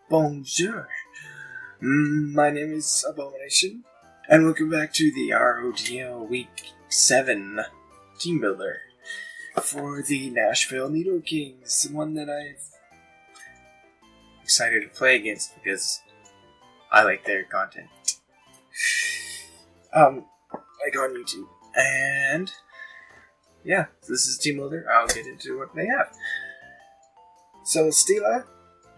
Bonjour. My name is Abomination, and welcome back to the RoDL Week 7 Teambuilder for the Nashville Nidokings, one that I'm excited to play against because I like their content. Like on YouTube. And yeah, this is Teambuilder. I'll get into what they have. Celesteela,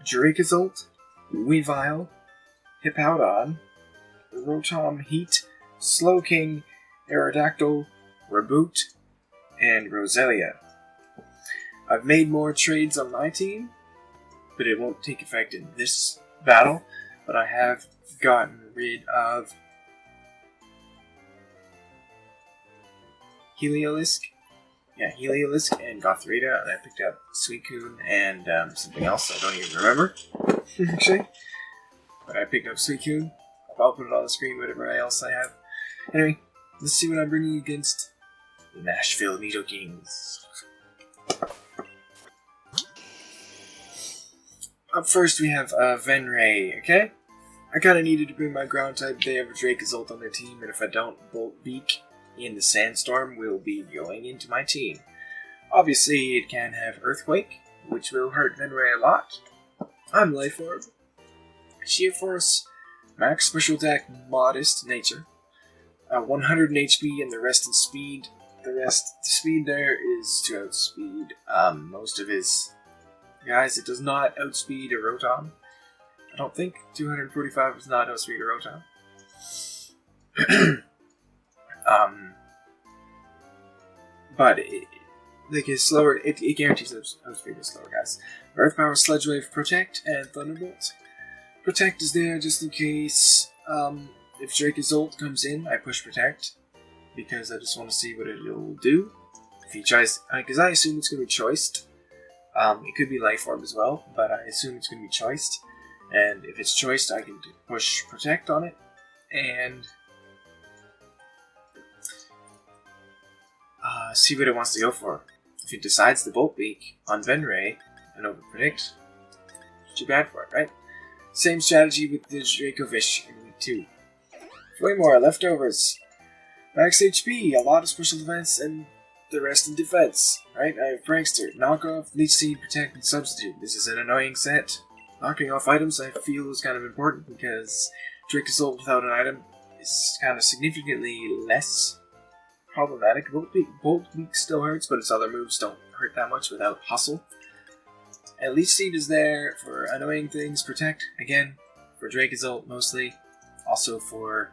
Dracozolt, Weavile, Hippowdon, Rotom Heat, Slowking, Aerodactyl, Reboot, and Roselia. I've made more trades on my team, but it won't take effect in this battle. But I have gotten rid of Heliolisk and Gothorita, and I picked up Suicune and something else I don't even remember, actually. But I picked up Suicune. I'll put it on the screen, whatever else I have. Anyway, let's see what I'm bringing against the Nashville Nidokings. Up first we have Venray, okay? I kind of needed to bring my ground type. They have a Dracozolt on their team, and if I don't, Bolt Beak in the Sandstorm will be going into my team. Obviously, it can have Earthquake, which will hurt Venray a lot. I'm Life Orb. Sheer Force, Max Special Attack, Modest Nature. 100 in HP and the rest in Speed. The speed there is to outspeed most of his guys. It does not outspeed a Rotom. I don't think 245 does not outspeed a Rotom. But it's slower. It guarantees outspeed is slower, guys. Earth Power, Sludge Wave, Protect, and Thunderbolt. Protect is there just in case if Dracozolt comes in, I push Protect because I just want to see what it'll do. If he tries, because I assume it's going to be choiced. It could be Life Orb as well, but I assume it's going to be choiced. And if it's choiced, I can push Protect on it and see what it wants to go for. If it decides the Bolt Beak on Venray and overpredict, too bad for it, right? Same strategy with the Dracovish in Week 2. Way more leftovers. Max HP, a lot of special defense, and the rest in defense. Right? I have Prankster, Knockoff, Leech Seed, Protect, and Substitute. This is an annoying set. Knocking off items I feel is kind of important because Dracozolt without an item is kind of significantly less problematic. Bolt Beak still hurts, but its other moves don't hurt that much without Hustle. And Leech Seed is there for annoying things. Protect, again, for Dracozolt mostly. Also for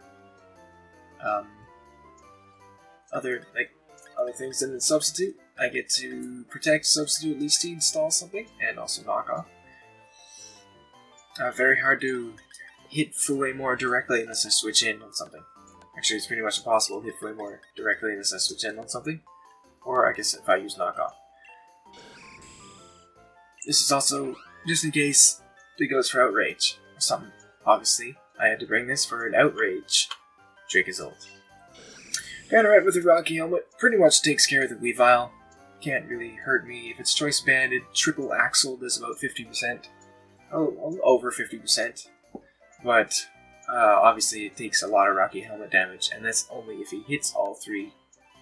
other things. And then Substitute, I get to Protect, Substitute, Leech Seed, stall something, and also Knock Off. Very hard to hit Fuwaymore directly unless I switch in on something. Actually, it's pretty much impossible to hit Fuwaymore directly unless I switch in on something. Or I guess if I use Knockoff. This is also just in case it goes for Outrage or something. Obviously, I had to bring this for an Outrage Dracozolt. Bannerette with a Rocky Helmet pretty much takes care of the Weavile. Can't really hurt me. If it's Choice Banded, Triple Axle does about 50%. Oh, over 50%. But obviously it takes a lot of Rocky Helmet damage, and that's only if he hits all 3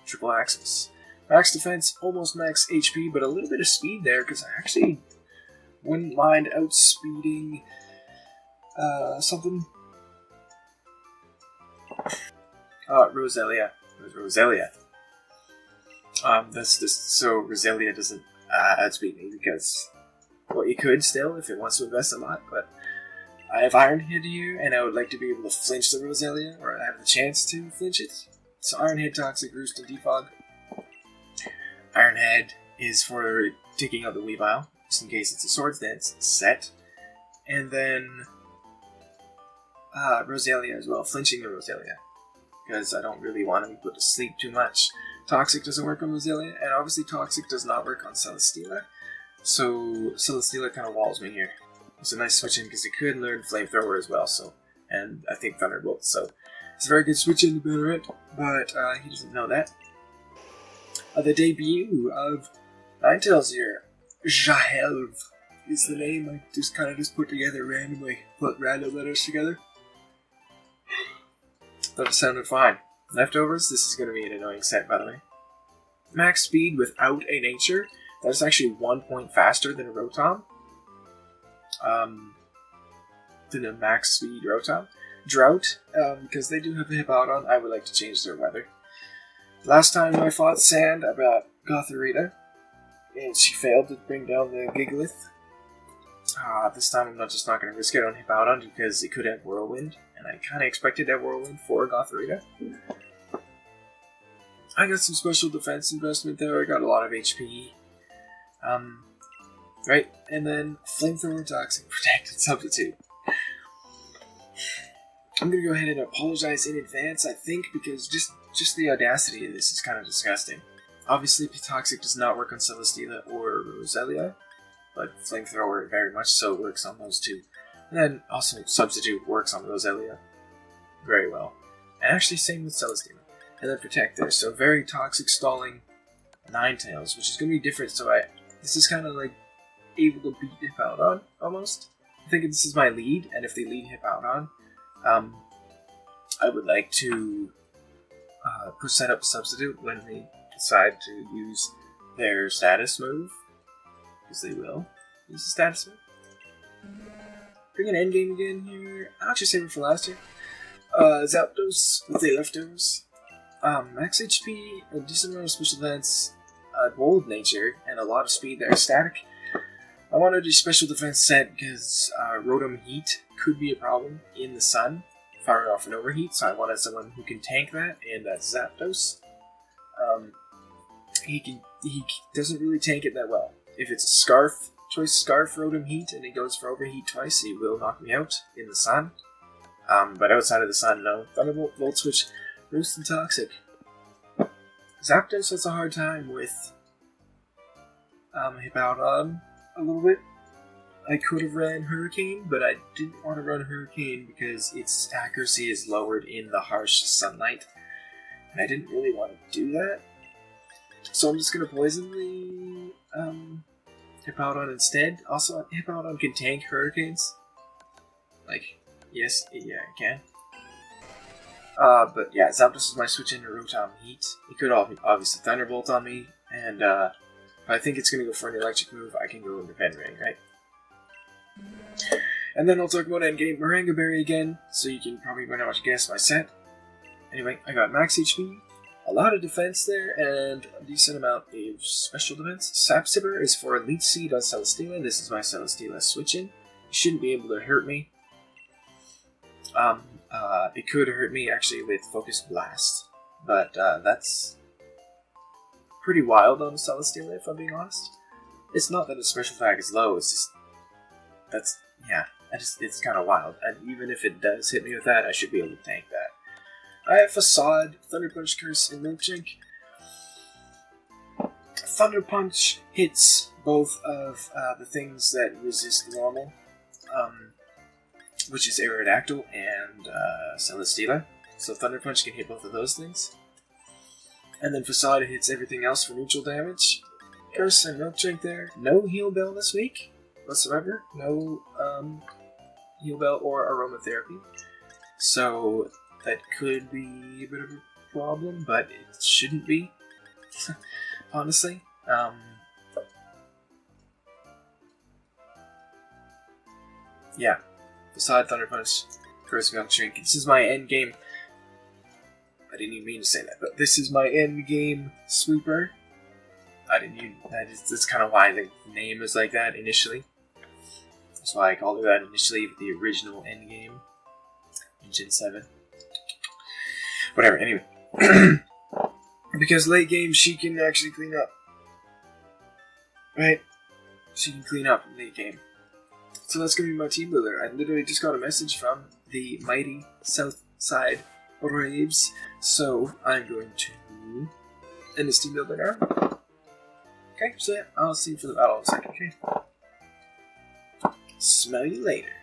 Triple Axles. Max defense, almost max HP, but a little bit of speed there, because I actually wouldn't mind outspeeding something. Roselia. So Roselia doesn't outspeed me because, well, it could still if it wants to invest a lot, but I have Iron Head here, and I would like to be able to flinch the Roselia, or I have the chance to flinch it. So Iron Head, Toxic, Roost, and Defog. Iron Head is for taking out the Weavile, just in case it's a Swords Dance set. And then Roselia as well, flinching the Roselia, because I don't really want to be put to sleep too much. Toxic doesn't work on Roselia, and obviously Toxic does not work on Celesteela, so Celesteela kind of walls me here. It's a nice switch in because it could learn Flamethrower as well, so, and I think Thunderbolt, so it's a very good switch in to Bannerette, but he doesn't know that. The debut of Ninetales here, Jahelv. is the name I just kind of put together randomly. Put random letters together. Thought it sounded fine. Leftovers, this is going to be an annoying set, by the way. Max speed without a nature. That's actually 1 point faster than a Rotom. Than a max speed Rotom. Drought, because they do have a Hippowdon, I would like to change their weather. Last time I fought Sand, I brought Gothorita, and she failed to bring down the Gigalith. This time I'm just not going to risk it on Hippowdon because it could have Whirlwind, and I kind of expected that Whirlwind for Gothorita. I got some special defense investment there, I got a lot of HP. Right, and then Flamethrower, Toxic, Protect, and Substitute. I'm going to go ahead and apologize in advance, I think, because just the audacity of this is kind of disgusting. Obviously, Toxic does not work on Celesteela or Roselia, but Flamethrower very much so works on those two. And then also Substitute works on Roselia very well. And actually same with Celesteela. And then Protect there, so very Toxic stalling Ninetales, which is going to be different, so this is kind of like able to beat Hippowdon, almost. I think this is my lead, and if they lead Hippowdon, I would like to set up a substitute when they decide to use their status move, because they will use the status move. Bring an endgame again here. I'll just save it for last year. Zapdos with the leftovers. Max HP, a decent amount of special defense, bold nature, and a lot of speed there. Static. I want to do special defense set because Rotom Heat could be a problem in the sun, firing off an overheat, so I wanted someone who can tank that, and that's Zapdos. He doesn't really tank it that well. If it's a Scarf, choice Scarf Rotom Heat, and he goes for overheat twice, he will knock me out in the sun. But outside of the sun, no. Thunderbolt, Volt Switch, Roost, and Toxic. Zapdos has a hard time with Hippowdon a little bit. I could have ran Hurricane, but I didn't want to run Hurricane because its accuracy is lowered in the harsh sunlight. And I didn't really want to do that. So I'm just going to poison the Hippowdon instead. Also, Hippowdon can tank Hurricanes. Like, yes, yeah, it can. But yeah, Zapdos is my switch into Rotom Heat. He could obviously Thunderbolt on me, and if I think it's going to go for an electric move, I can go into Venray, right? And then I'll talk about endgame Moringa Berry again, so you can probably pretty much guess my set. Anyway, I got max HP, a lot of defense there, and a decent amount of special defense. Sap Sipper is for Leech Seed on Celesteela. This is my Celesteela switch-in. It shouldn't be able to hurt me. It could hurt me actually with Focus Blast, but that's pretty wild on Celesteela, if I'm being honest. It's not that its special attack is low, it's just it's kind of wild, and even if it does hit me with that, I should be able to tank that. I have Facade, Thunder Punch, Curse, and Milkshake. Thunder Punch hits both of the things that resist normal, which is Aerodactyl and Celesteela. So Thunder Punch can hit both of those things. And then Facade hits everything else for neutral damage. Curse and Milkshake there. No Heal Bell this week whatsoever. No Heal Bell or Aromatherapy. So that could be a bit of a problem, but it shouldn't be, honestly. Yeah. Facade, Thunder Punch, Curse, Milkshake. This is my end game. I didn't even mean to say that, but this is my end game sweeper. That's kind of why the name is like that initially. That's why I called it that initially, the original end game in Gen 7. Whatever, anyway. Because late game, she can actually clean up. Right? She can clean up in late game. So that's going to be my team builder. I literally just got a message from the mighty Southside Raves. So I'm going to end this team builder now. Okay, so yeah, I'll see you for the battle in a second, okay? Smell you later.